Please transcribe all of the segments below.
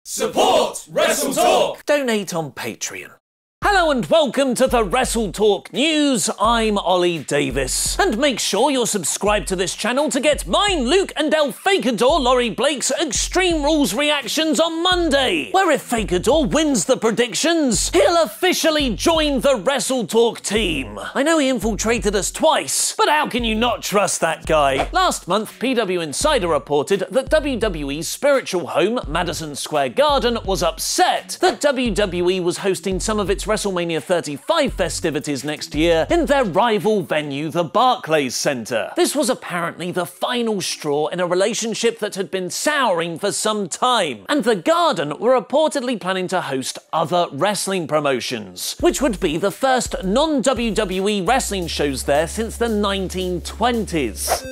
Support WrestleTalk! Donate on Patreon. Hello and welcome to the WrestleTalk News. I'm Ollie Davis. And make sure you're subscribed to this channel to get mine, Luke, and El Fakador, Laurie Blake's Extreme Rules reactions on Monday, where if Fakador wins the predictions, he'll officially join the WrestleTalk team. I know he infiltrated us twice, but how can you not trust that guy? Last month, PW Insider reported that WWE's spiritual home, Madison Square Garden, was upset that WWE was hosting some of its WrestleMania 35 festivities next year in their rival venue, the Barclays Center. This was apparently the final straw in a relationship that had been souring for some time, and the Garden were reportedly planning to host other wrestling promotions, which would be the first non-WWE wrestling shows there since the 1920s.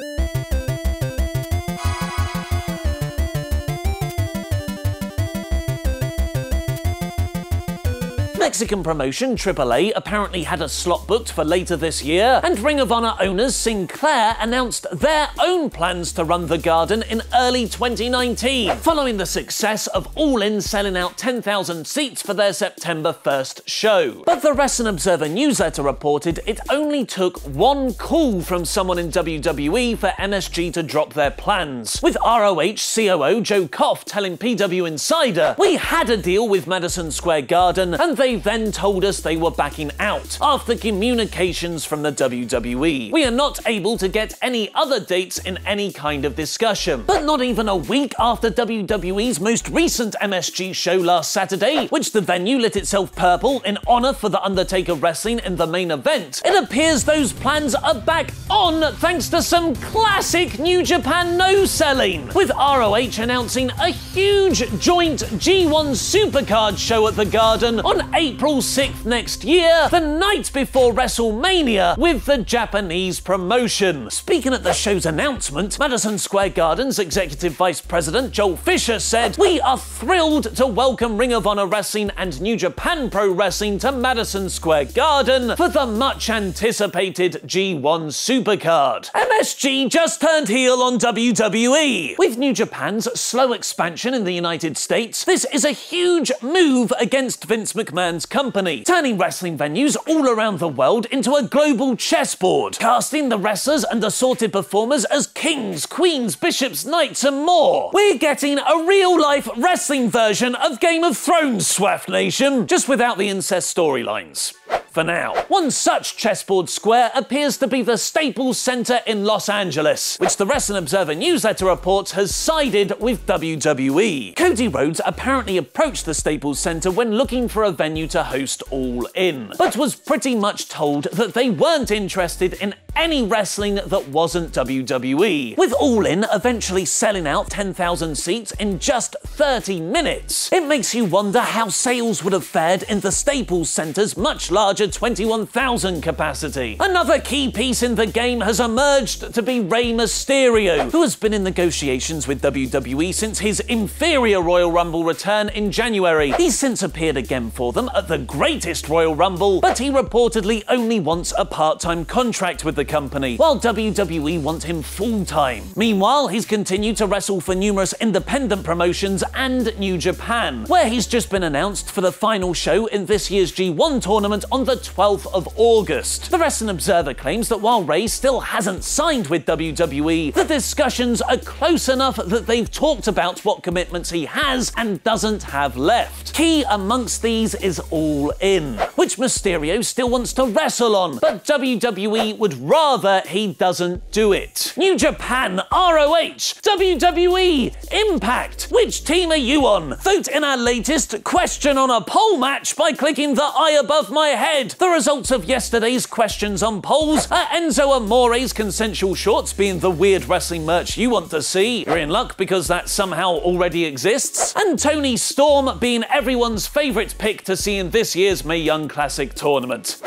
Mexican promotion AAA apparently had a slot booked for later this year, and Ring of Honor owners Sinclair announced their own plans to run the Garden in early 2019, following the success of All In selling out 10,000 seats for their September 1st show. But the Wrestling Observer newsletter reported it only took one call from someone in WWE for MSG to drop their plans, with ROH COO Joe Koff telling PW Insider, "We had a deal with Madison Square Garden, and they then told us they were backing out after communications from the WWE. We are not able to get any other dates in any kind of discussion." But not even a week after WWE's most recent MSG show last Saturday, which the venue lit itself purple in honor for The Undertaker wrestling in the main event, it appears those plans are back on thanks to some classic New Japan no-selling, with ROH announcing a huge joint G1 Supercard show at the Garden on April 6th next year, the night before WrestleMania, with the Japanese promotion. Speaking at the show's announcement, Madison Square Garden's Executive Vice President Joel Fisher said, "We are thrilled to welcome Ring of Honor Wrestling and New Japan Pro Wrestling to Madison Square Garden for the much anticipated G1 Supercard." MSG just turned heel on WWE. With New Japan's slow expansion in the United States, this is a huge move against Vince McMahon's company, turning wrestling venues all around the world into a global chessboard, casting the wrestlers and assorted performers as kings, queens, bishops, knights, and more. We're getting a real-life wrestling version of Game of Thrones, Swaff Nation, just without the incest storylines. For now. One such chessboard square appears to be the Staples Center in Los Angeles, which the Wrestling Observer newsletter reports has sided with WWE. Cody Rhodes apparently approached the Staples Center when looking for a venue to host All In, but was pretty much told that they weren't interested in any wrestling that wasn't WWE, with All In eventually selling out 10,000 seats in just 30 minutes. It makes you wonder how sales would have fared in the Staples Center's much larger 21,000 capacity. Another key piece in the game has emerged to be Rey Mysterio, who has been in negotiations with WWE since his inferior Royal Rumble return in January. He's since appeared again for them at the greatest Royal Rumble, but he reportedly only wants a part-time contract with the company, while WWE want him full-time. Meanwhile, he's continued to wrestle for numerous independent promotions and New Japan, where he's just been announced for the final show in this year's G1 tournament on the 12th of August. The Wrestling Observer claims that while Rey still hasn't signed with WWE, the discussions are close enough that they've talked about what commitments he has and doesn't have left. Key amongst these is All In, which Mysterio still wants to wrestle on, but WWE would rather he doesn't do it. New Japan, ROH, WWE, Impact. Which team are you on? Vote in our latest question on a poll match by clicking the eye above my head. The results of yesterday's questions on polls are Enzo Amore's consensual shorts being the weird wrestling merch you want to see. You're in luck because that somehow already exists. And Tony Storm being everyone's favourite pick to see in this year's Mae Young Classic tournament.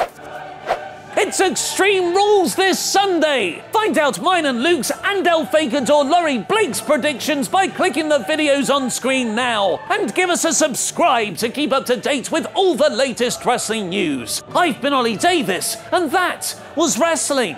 It's Extreme Rules this Sunday! Find out mine and Luke's and El Fakador Laurie Blake's predictions by clicking the videos on screen now. And give us a subscribe to keep up to date with all the latest wrestling news. I've been Ollie Davis, and that was wrestling.